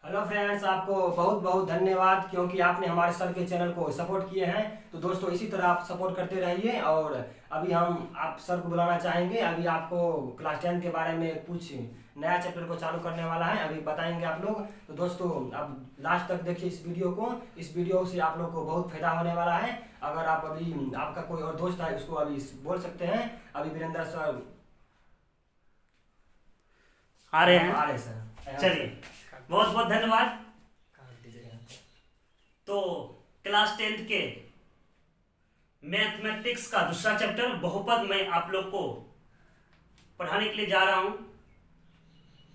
Hello friends, आपको बहुत बहुत धन्यवाद क्योंकि आपने हमारे सर के चैनल को सपोर्ट किए हैं। तो दोस्तों इसी तरह आप सपोर्ट करते रहिए। और अभी हम आप सर को बुलाना चाहेंगे। अभी आपको क्लास 10 के बारे में कुछ नया चैप्टर को चालू करने वाला है, अभी बताएंगे आप लोग। तो दोस्तों अब लास्ट तक देखिए इस वीडियो को। इस वीडियो से आप लोग को बहुत फायदा होने वाला है। अगर आप अभी आपका कोई और दोस्त है उसको अभी बोल सकते हैं। अभी वीरेंद्र सर आ रहे हैं। सर, चलिए, बहुत बहुत धन्यवाद। तो क्लास 10 के मैथमेटिक्स का दूसरा चैप्टर बहुपद में आप लोग को पढ़ाने के लिए जा रहा हूं।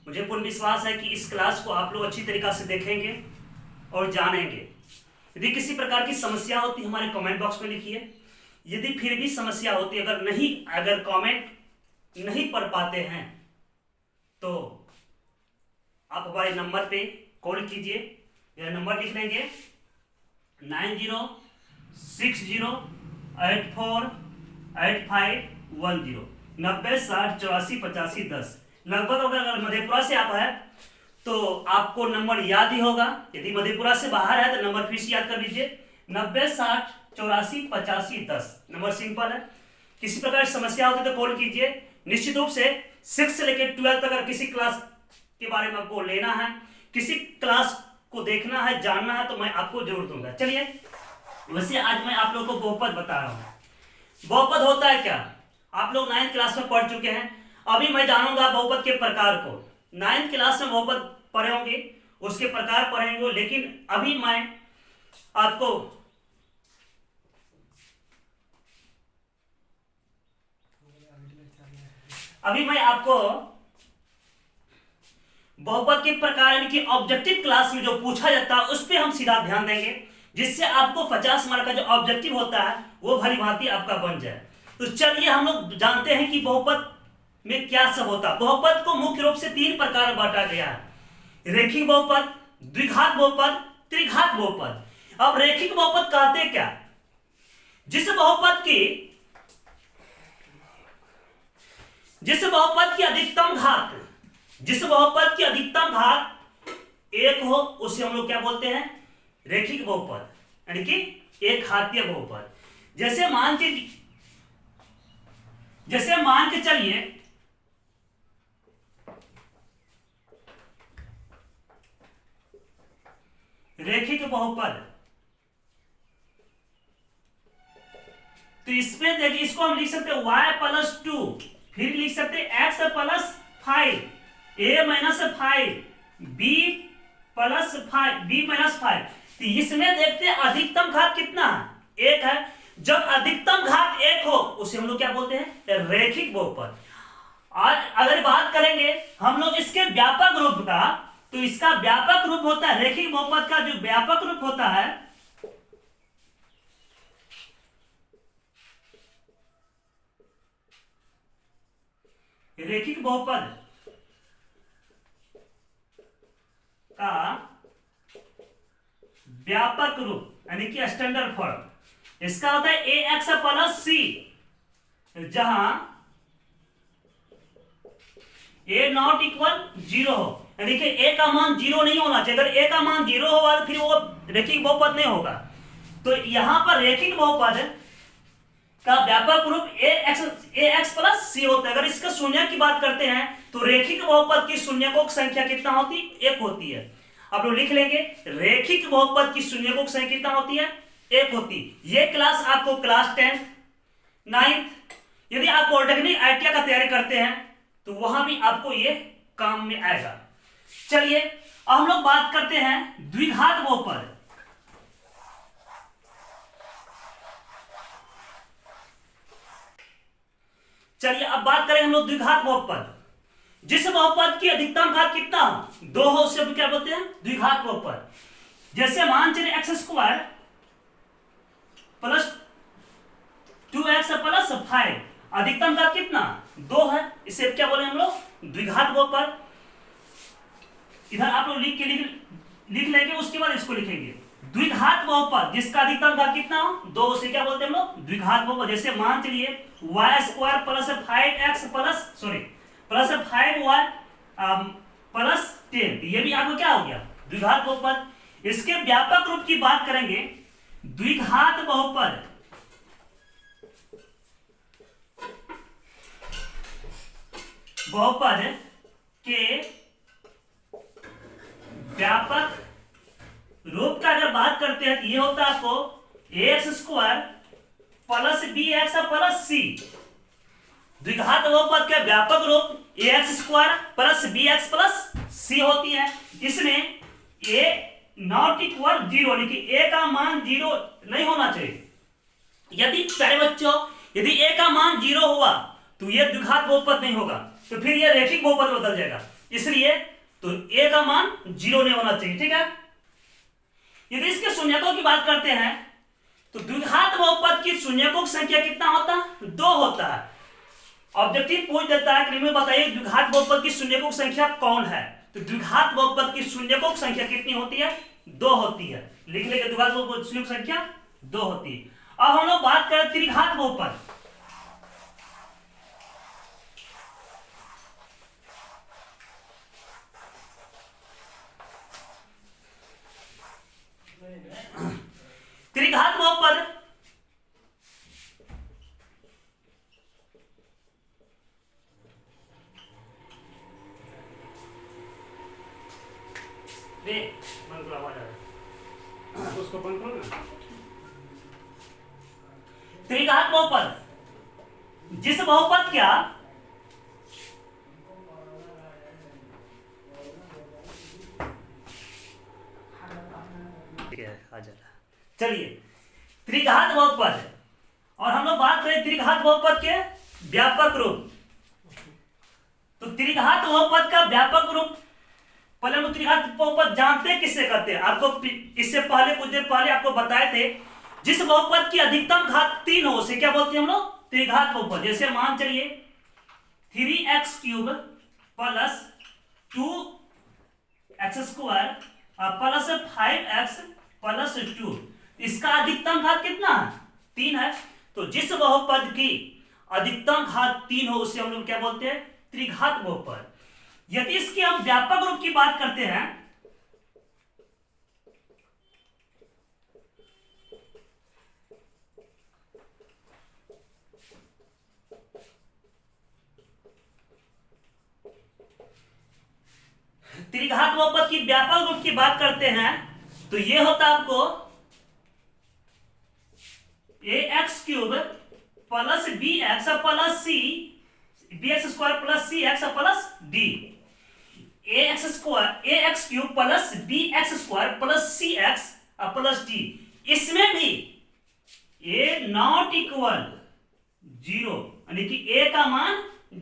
मुझे पूर्ण विश्वास है कि इस क्लास को आप लोग अच्छी तरीका से देखेंगे और जानेंगे। यदि किसी प्रकार की समस्या होती है हमारे कमेंट बॉक्स में लिखिए। यदि फिर भी समस्या होती है, अगर कमेंट नहीं पढ़ पाते हैं तो आप हमारे नंबर पे कॉल कीजिए। यह नंबर लिख लेंगे 9060848510 9060848510। लगभग अगर मधेपुरा से आप है तो आपको नंबर याद ही होगा। यदि मधेपुरा से बाहर है तो नंबर फिर से याद कर लीजिए 9060848510। नंबर सिंपल है। किसी प्रकार की समस्या होती है तो कॉल कीजिए। निश्चित रूप से 6 से लेकर 12 तक अगर किसी क्लास के बारे में आपको लेना है, किसी क्लास को देखना है, जानना है तो मैं आपको जरूर दूंगा। चलिए, वैसे आज मैं आप लोगों को बहुपद बता रहा हूं। बहुपद होता है क्या, आप लोग 9th क्लास में पढ़ चुके हैं। अभी मैं जानूंगा बहुपद के प्रकार को। 9th क्लास में बहुपद पढ़े होंगे, उसके प्रकार पढ़ेंगे। लेकिन अभी मैं आपको बहुपद के प्रकार यानी कि ऑब्जेक्टिव क्लास में जो पूछा जाता है उस पर हम सीधा ध्यान देंगे, जिससे आपको 50 मार्क का जो ऑब्जेक्टिव होता है वो भली भांति आपका बन जाए। तो चलिए, हम लोग जानते हैं कि बहुपद में क्या सब होता है। बहुपद को मुख्य रूप से 3 प्रकार में बांटा गया है: रेखिक बहुपद, द्विघात बहुपद, त्रिघात बहुपद। अब रेखिक बहुपद कहते क्या, जिस बहुपद की अधिकतम घात 1 हो उसे हम लोग क्या बोलते हैं, रेखिक बहुपद, यानी कि एक घातीय बहुपद। जैसे मान के चलिए रेखिक बहुपद। तो इसमें देखिए, इसको हम लिख सकते हैं y+2, फिर लिख सकते हैं x+5 a-5 b+5। तो इसमें देखते हैं अधिकतम घात कितना है, 1 है। जब अधिकतम घात 1 हो उसे हम लोग क्या बोलते हैं, रेखिक बहुपद। और अगर बात करेंगे हम लोग इसके व्यापक रूप का, तो इसका व्यापक रूप होता है, रेखिक बहुपद का जो व्यापक रूप होता है रेखिक बहुपद का व्यापक रूप यानी कि स्टैंडर्ड फॉर्म इसका होता है ax+c, जहां a≠0 हो, यानी कि a का मान 0 नहीं होना चाहिए। अगर a का मान 0 होगा तो फिर वो रेखिक बहुपद नहीं होगा। तो यहां पर रेखिक बहुपद का व्यापक रूप ax+c होता है। अगर इसका शून्य की बात करते हैं तो रेखिक बहुपद की शून्यकों की संख्या कितना होती है, 1 होती है। आप लोग लिख लेंगे, रेखिक बहुपद की शून्यकों की संख्या कितना होती है, 1 होती। ये क्लास आपको क्लास 10, 9th, यदि आप पॉलिटेक्निक ITI का तैयारी करते हैं तो वहां भी आपको ये काम में आएगा। चलिए, अब हम लोग बात करते हैं द्विघात बहुपद। चलिए, अब बात करें हम लोग द्विघात बहुपद। जिस बहुपद की अधिकतम घात कितना हो, 2 हो, उसे क्या बोलते हैं, द्विघात बहुपद। जैसे मान चलिए x² + 2x+5, अधिकतम घात कितना, 2 है, इसे क्या बोले हम लोग, द्विघात बहुपद। इधर आप लोग लिख लेंगे, उसके बाद इसको लिखेंगे द्विघात बहुपद जिसका अधिकतम घात कितना हो, 2, उसे क्या बोलते हैं हम लोग, द्विघात बहुपद। जैसे मान चलिए y² + 5x +5y +10, ये भी आपको क्या हो गया, द्विघात बहुपद। इसके व्यापक रूप की बात करेंगे, द्विघात बहुपद के व्यापक रूप का अगर बात करते हैं तो ये होता है आपको X square plus B X plus C. द्विघात बहुपद का व्यापक रूप A X square plus B X plus C होती है। इसमें ए नॉट इक्वल जीरो, यानी कि ए का मान जीरो नहीं होना चाहिए। यदि प्यारे बच्चों यदि ए का मान जीरो हुआ तो यह द्विघात बहुपद नहीं होगा, तो फिर यह रैखिक बहुपद बदल जाएगा। इसलिए तो ए का मान जीरो नहीं होना चाहिए, ठीक है। यदि इसके शून्यकों की बात करते हैं तो द्विघात बहुपद की शून्यकों की संख्या कितना होता है? 2 होता है। ऑब्जेक्टिव पूछ देता है कि में बताइए द्विघात बहुपद की शून्यकों की संख्या कौन है, तो द्विघात बहुपद की शून्यकों की संख्या कितनी होती है? 2 होती है। लिख लेंगे द्विघात बहुपद की शून्यकों की संख्या 2 होती है। अब हम लोग बात करें त्रिघात बहुपद। त्रिघात बहुपद बंद करो, आवाज आ रहा है, उसको बंद करो ना। त्रिघात बहुपद जिस बहुपद क्या आ जा रहा। चलिए त्रिघात बहुपद, और हम लोग बात करें त्रिघात बहुपद के व्यापक रूप। तो त्रिघात बहुपद का व्यापक रूप पहले हम त्रिघात बहुपद जानते किससे करते हैं? आपको इससे पहले कुछ देर पहले आपको बताए थे, जिस बहुपद की अधिकतम घात 3 हो उसे क्या बोलते हैं हम लोग? त्रिघात बहुपद। जैसे मान चलिए 3x³ plus 2x square plus 5x plus 2, इसका अधिकतम घात कितना है? 3 है। तो जिस बहुपद की अधिकतम घात 3 हो उसे हम लोग क्या बोलते हैं? त्रिघात बहुपद। यदि इसके हम व्यापक रूप की बात करते हैं त्रिघात बहुपद की व्यापक रूप की बात करते हैं तो ये होता आपको ax³ plus bx plus c bx square plus cx plus d, ax³ plus bx square plus cx plus d। इसमें भी a नॉट इक्वल 0, यानी कि a का मान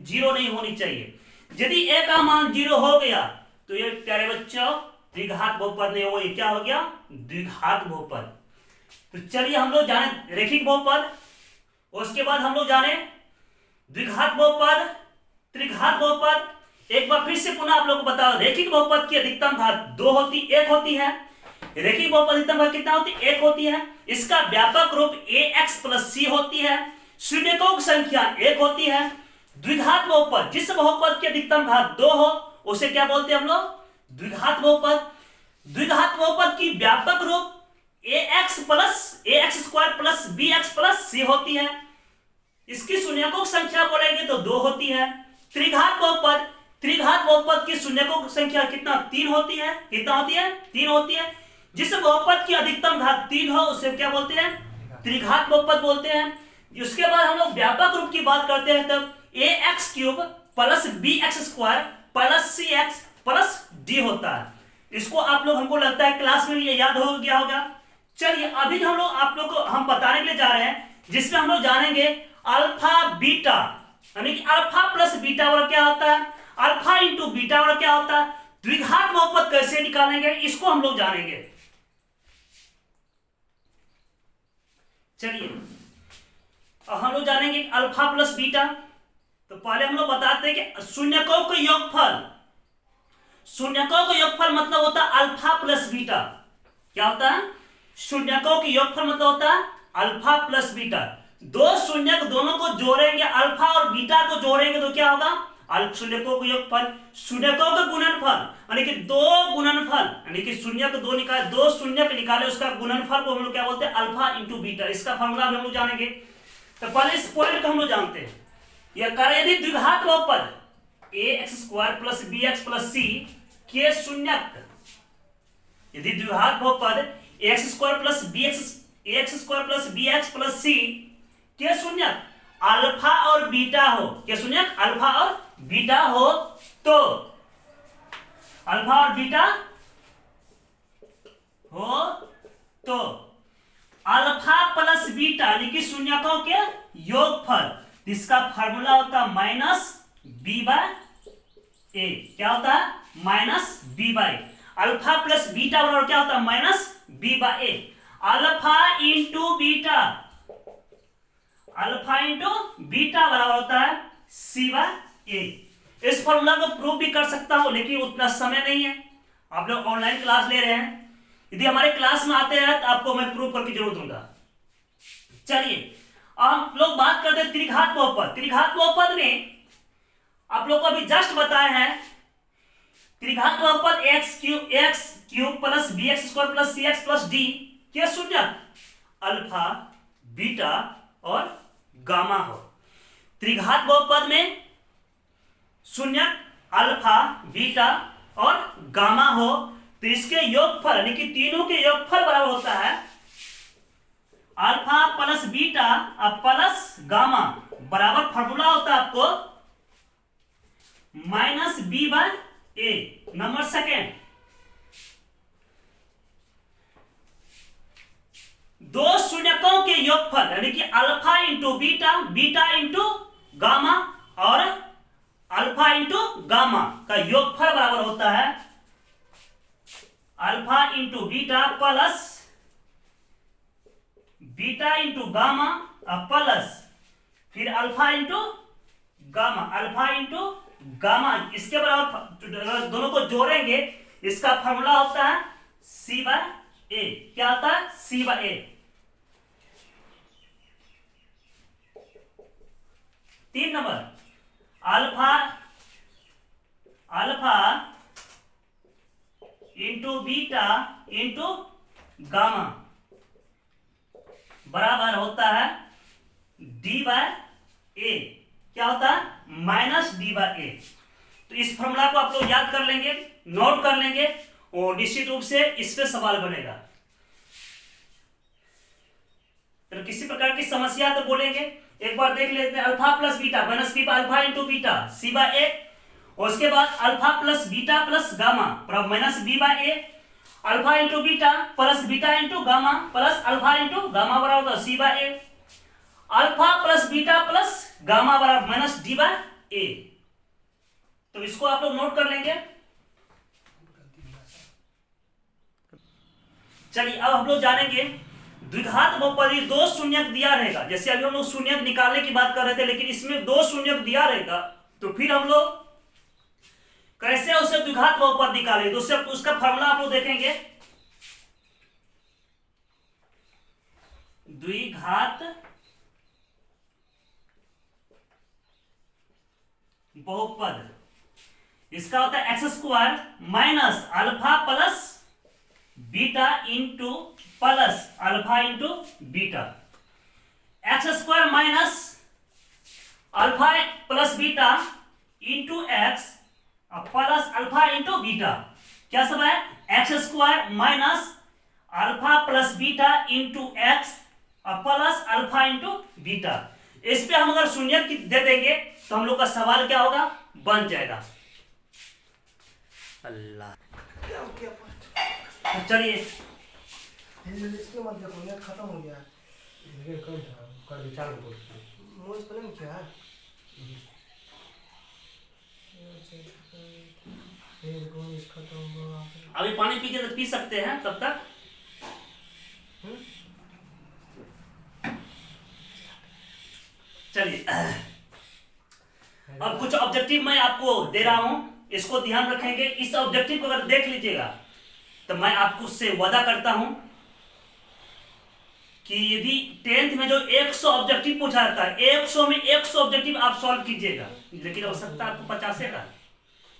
0 नहीं होनी चाहिए। यदि a का मान 0 हो गया तो ये प्यारे बच्चों द्विघात बहुपद नहीं होगा, ये क्या हो गया? द्विघात बहुपद। तो चलिए हम लोग जाने रैखिक बहुपद, उसके बाद हम लोग जाने द्विघात बहुपद, त्रिघात बहुपद। एक बार फिर से पुनः आप लोग को बताओ, रैखिक बहुपद की अधिकतम घात 1 होती है। रैखिक बहुपद अधिकतम घात कितना होती है? 1 होती है। इसका व्यापक रूप ax प्लस c होती है। शून्यकों की संख्या 1 होती है। द्विघात बहुपद जिस बहुपद की अधिकतम घात 2 हो उसे क्या बोलते हैं हम लोग? द्विघात बहुपद। द्विघात बहुपद की व्यापक रूप ax square plus bx plus c होती है। इसकी शून्यकों की संख्या बोलेंगे तो 2 होती है। त्रिघात बहुपद की शून्यकों की संख्या कितना? 3 होती है। कितना होती है? 3 होती है। जिस बहुपद की अधिकतम घात 3 हो उसे क्या बोलते हैं? त्रिघात बहुपद बोलते हैं। उसके बाद हम लोग व्यापक रूप की बात करते हैं तब ax³ plus bx square plus cx plus d होता है। इसको आप लोग, हमको लगता है क्लास में भी ये याद हो गया होगा। चलिए अभी हम लोग आप लोग को हम बताने के लिए जा रहे हैं, जिसमें हम लोग जानेंगे अल्फा बीटा, यानी कि अल्फा प्लस बीटा वाला क्या होता है, अल्फा इंटू बीटा वाला क्या होता है, द्विघात बहुपद कैसे निकालेंगे, इसको हम लोग जानेंगे। चलिए हम लोग जानेंगे अल्फा प्लस बीटा। तो पहले हम लोग बताते हैं कि शून्यकों का योगफल मतलब होता है अल्फा प्लस बीटा। क्या होता है? शून्यकों का योगफल मतलब होता है अल्फा प्लस बीटा। दो शून्यक दोनों को जोड़ेंगे, अल्फा और बीटा को जोड़ेंगे तो क्या होगा? शून्यकों का योगफल, शून्यकों का गुणनफल, यानी कि दो गुणनफल, यानी कि शून्य को दो शून्य के निकाले उसका गुणनफल को हम लोग क्या बोलते हैं, अल्फा इंटू बीटा। इसका फॉर्मूला भी हम लोग जानेंगे। तो पहले इस पॉइंट को हम लोग जानते हैं। यह कार्य यदि द्विघात बहुपद ax² + bx + c के शून्यक, यदि द्विघात बहुपद ax² + bx + c के शून्यक अल्फा और बीटा हो, के शून्यक अल्फा और बीटा हो, तो अल्फा और बीटा हो तो अल्फा प्लस बीटा यानी कि शून्यकों के योगफल, इसका फार्मूला होता है -b/a। क्या होता है? -b/a। अल्फा प्लस बीटा बराबर क्या होता है? -b/a। Alpha into beta, alpha into beta बराबर होता है c/a। इस फॉर्मूला को प्रूव भी कर सकता हूं, लेकिन उतना समय नहीं है। आप लोग ऑनलाइन क्लास ले रहे हैं, यदि हमारे क्लास में आते हैं तो आपको मैं प्रूव करके जरूर दूंगा। चलिए हम लोग बात करते हैं त्रिघात बहुपद। त्रिघात बहुपद में आप लोग को अभी जस्ट बताए हैं, त्रिघात बहुपद x³ + bx² + cx + d के शून्यक अल्फा, बीटा और गामा हो। त्रिघात बहुपद में शून्यक अल्फा, बीटा और गामा हो, तो इसके योगफल यानी कि तीनों के योगफल बराबर होता है alpha plus beta plus gamma, बराबर फॉर्मूला होता है आपको -b/a। नंबर सेकेंड, दो शून्यकों के योगफल यानी कि alpha into beta, beta into gamma और अल्फा इंटू गामा का योगफल बराबर होता है alpha into beta plus beta into gamma plus फिर alpha into gamma, alpha into gamma. इसके बराबर दोनों को जोड़ेंगे, इसका फॉर्मूला होता है c/a। क्या होता है? c/a। 3 number, alpha into beta into gamma बराबर होता है d/a। क्या होता है? -d/a। तो इस फॉर्मूला को आप लोग याद कर लेंगे, नोट कर लेंगे और निश्चित रूप से इस पे सवाल बनेगा। तो किसी प्रकार की समस्या तो बोलेंगे, एक बार देख लेते हैं। Alpha plus beta -b alpha into beta c/a, और उसके बाद alpha plus beta plus gamma -b/a, alpha into beta plus beta into gamma plus alpha into gamma बराबर होता है c/a। Alpha plus beta plus gamma बराबर -d/a। तो इसको आप लोग नोट कर लेंगे। चलिए अब हम लोग जानेंगे द्विघात बहुपदी, दो शून्यक दिया रहेगा। जैसे अभी हम लोग शून्यक निकालने की बात कर रहे थे, लेकिन इसमें दो शून्यक दिया रहेगा, तो फिर हम लोग कैसे उसे द्विघात बहुपद निकालेंगे, तो उसका फॉर्मूला आप लोग देखेंगे। द्विघात बहुपद इसका होता है x² - alpha plus beta into plus alpha into beta. x² - alpha plus beta into x plus alpha into beta. क्या सब है? x² - alpha plus beta into x plus alpha into beta. इस पे हम अगर शून्य दे देंगे तो हम लोग का सवाल क्या होगा? बन जाएगा। अल्लाह, तो चलिए इसके मतलब नेट खत्म हो गया। कर विचार मोज प्लान क्या है? अभी पानी पीजिए तो पी सकते हैं, तब तक चलिए। अब कुछ ऑब्जेक्टिव मैं आपको दे रहा हूं, इसको ध्यान रखेंगे। इस ऑब्जेक्टिव को अगर देख लीजिएगा तो मैं आपको उससे वादा करता हूं कि यदि 10th में जो 100 ऑब्जेक्टिव पूछा जाता है, 100 में 100 ऑब्जेक्टिव आप सॉल्व कीजिएगा, लेकिन आवश्यकता आपको 50 का।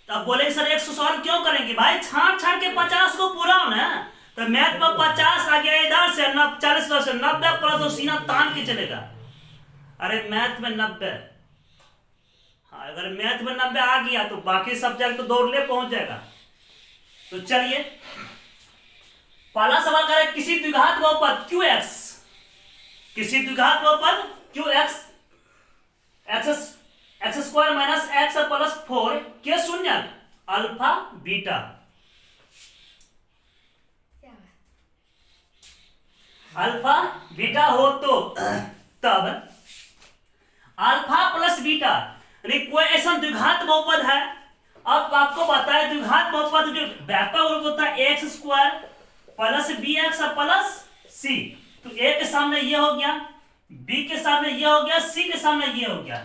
तो आप बोलेंगे सर 100 सॉल्व क्यों करेंगे? भाई छाट छाट के 50 को पूरा होना है। तो मैथ में 50 आ गया इधर से 40 से 90 प्लस तो सीना तान के चलेगा। अरे मैथ में 90, हाँ अगर मैथ में 90 आ गया तो बाकी सब्जेक्ट तो दौड़ ले पहुंच जाएगा। तो चलिए पहला सवाल करें, किसी द्विघात बहुपद QX, किसी द्विघात बहुपद QX x square minus x plus 4 के शून्य अल्फा बीटा, अल्फा बीटा हो तो तब अल्फा प्लस बीटा यानी कोई ऐसा द्विघात बहुपद है। अब आपको बताए द्विघात बहुपद जो व्यापक रूप होता है X square plus B X plus C. तो ए के सामने ये हो गया, बी के सामने ये हो गया, सी के सामने ये हो गया।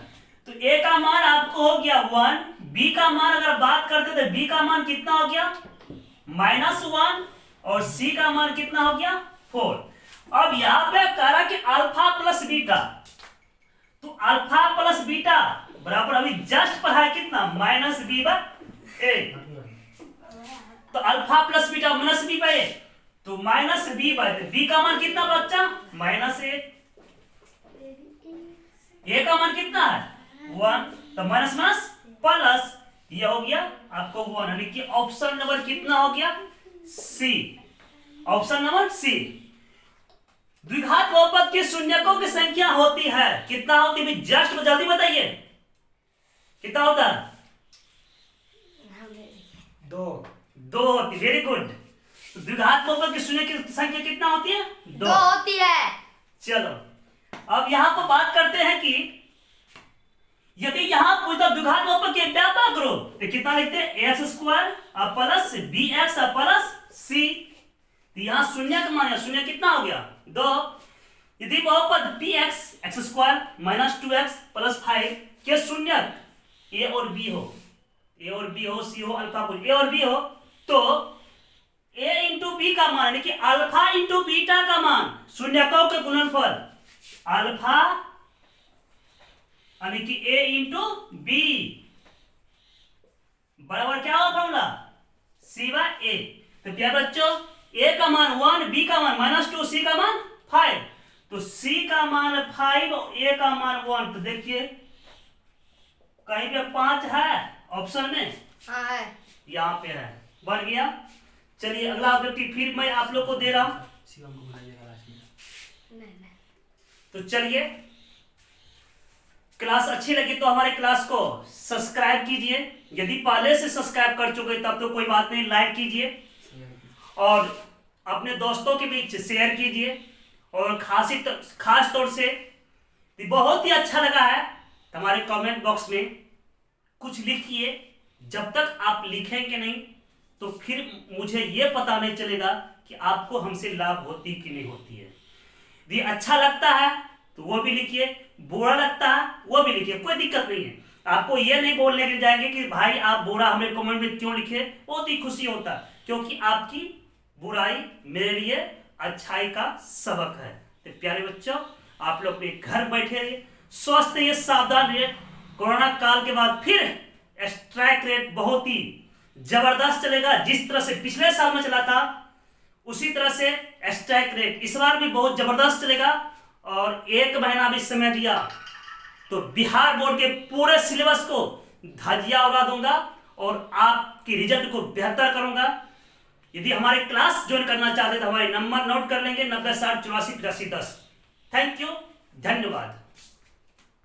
तो ए का मान आपको हो गया 1, बी का मान अगर बात करते तो बी का मान कितना हो गया -1 और सी का मान कितना हो गया 4। अब यहां पे कह रहा कि अल्फा प्लस बीटा, तो अल्फा प्लस बीटा बराबर अभी जस्ट पढ़ा है कितना -b/a। तो अल्फा प्लस बीटा -b/a, तो -b/a, b का मान कितना बच्चा -a, a का मान कितना है 1, तो माइनस माइनस प्लस ये हो गया आपको 1, यानी कि ऑप्शन नंबर कितना हो गया सी, ऑप्शन नंबर सी। द्विघात बहुपद के शून्यकों की संख्या होती है कितना होती है जस्ट जल्दी बताइए कितना होता है 2 होती। Very good. तो द्विघात बहुपद के शून्य की संख्या कितना होती है 2 होती है। चलो अब यहां पर बात करते हैं कि यदि यहां पूछता द्विघात बहुपद के व्यापक रूप तो कितना लिखते हैं X square plus B X plus C. यहां शून्य का मान है, शून्य कितना हो गया 2। यदि बहुपद P x x square minus 2x plus 5 के शून्य ए और बी हो, ए और बी हो, सी हो, अल्फा को ए और बी हो, तो a इंटू बी का मान यानी कि अल्फा इंटू बीटा का मान शून्यकों के गुणनफल अल्फा यानी कि a इंटू बी बराबर क्या होगा फॉर्मूला c/a। तो क्या बच्चों a का मान 1, b का मान -2, c का मान 5, तो c का मान 5 और a का मान 1। तो देखिए कहीं पे 5 है ऑप्शन में, हाँ है, यहाँ पे है, बन गया। चलिए अगला ऑब्जेक्टिव फिर मैं आप लोग को दे रहा हूं। नहीं। तो चलिए क्लास अच्छी लगी तो हमारे क्लास को सब्सक्राइब कीजिए, यदि पहले से सब्सक्राइब कर चुके तब तो कोई बात नहीं, लाइक कीजिए और अपने दोस्तों के बीच शेयर कीजिए। और खास तौर से बहुत ही अच्छा लगा है तो हमारे कमेंट बॉक्स में कुछ लिखिए। जब तक आप लिखेंगे नहीं तो फिर मुझे ये पता नहीं चलेगा कि आपको हमसे लाभ होती कि नहीं होती है। यदि अच्छा लगता है तो वो भी लिखिए, बुरा लगता है वो भी लिखिए, कोई दिक्कत नहीं है। आपको ये नहीं बोलने के जाएंगे कि भाई आप बुरा हमें कमेंट में क्यों लिखे, बहुत ही खुशी होता है क्योंकि आपकी बुराई मेरे लिए अच्छाई का सबक है। तो प्यारे बच्चों आप लोग अपने घर बैठे रहिए, स्वस्थ रहिए, सावधान रहिए। कोरोना काल के बाद फिर स्ट्राइक रेट बहुत ही जबरदस्त चलेगा, जिस तरह से पिछले साल में चला था उसी तरह से स्ट्राइक रेट इस बार भी बहुत जबरदस्त चलेगा। और 1 महीना भी समय दिया तो बिहार बोर्ड के पूरे सिलेबस को धजिया उड़ा दूंगा और आपकी रिजल्ट को बेहतर करूंगा। यदि हमारे क्लास ज्वाइन करना चाहते तो हमारे नंबर नोट कर लेंगे 90 60 84 85 10। थैंक यू, धन्यवाद।